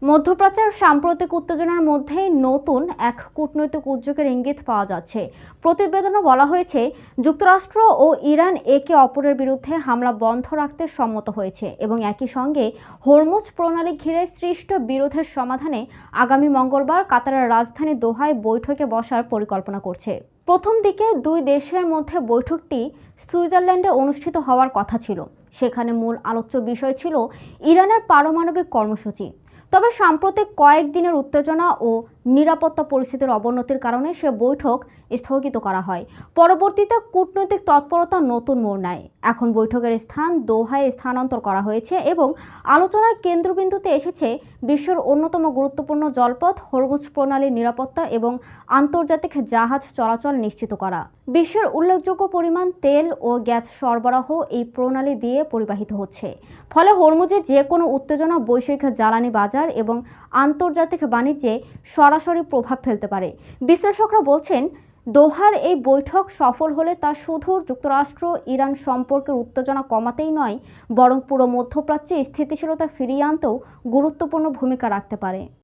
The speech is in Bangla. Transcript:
মধ্যপ্রাচ্যের সাম্প্রতিক উত্তেজনার মধ্যেই নতুন এক কূটনৈতিক উদ্যোগের ইঙ্গিত পাওয়া যাচ্ছে। প্রতিবেদনে বলা হয়েছে, যুক্তরাষ্ট্র ও ইরান একে অপরের বিরুদ্ধে হামলা বন্ধ রাখতে সম্মত হয়েছে এবং একই সঙ্গে হরমুজ প্রণালী ঘিরে সৃষ্ট বিরোধের সমাধানে আগামী মঙ্গলবার কাতারের রাজধানী দোহায় বৈঠকে বসার পরিকল্পনা করছে। প্রথম দিকে দুই দেশের মধ্যে বৈঠকটি সুইজারল্যান্ডে অনুষ্ঠিত হওয়ার কথা ছিল। সেখানে মূল আলোচ্য বিষয় ছিল ইরানের পারমাণবিক কর্মসূচি। তবে সাম্প্রতিক কয়েকদিনের উত্তেজনা ও নিরাপত্তা পরিস্থিতির অবনতির কারণে সে বৈঠক স্থগিত করা হয়। পরবর্তীতে কূটনৈতিক তৎপরতা নতুন মোড় নেয়। এখন বৈঠকের স্থান দোহায় স্থানান্তর করা হয়েছে এবং আলোচনার কেন্দ্রবিন্দুতে এসেছে বিশ্বের অন্যতম গুরুত্বপূর্ণ জলপথ হরমুজ প্রণালীর নিরাপত্তা এবং আন্তর্জাতিক জাহাজ চলাচল নিশ্চিত করা। বিশ্বের উল্লেখযোগ্য পরিমাণ তেল ও গ্যাস সরবরাহ এই প্রণালী দিয়ে পরিবাহিত হচ্ছে। ফলে হরমুজে যে কোনো উত্তেজনা বৈশ্বিক জ্বালানি বাজার এবং আন্তর্জাতিক বাণিজ্যে সরাসরি প্রভাব ফেলতে পারে। বিশ্লেষকরা বলছেন, দোহার এই বৈঠক সফল হলে তা শুধু যুক্তরাষ্ট্র ইরান সম্পর্কের উত্তেজনা কমাতেই নয়, বরং পুরো মধ্যপ্রাচ্যে স্থিতিশীলতা ফিরিয়ে আনতেও গুরুত্বপূর্ণ ভূমিকা রাখতে পারে।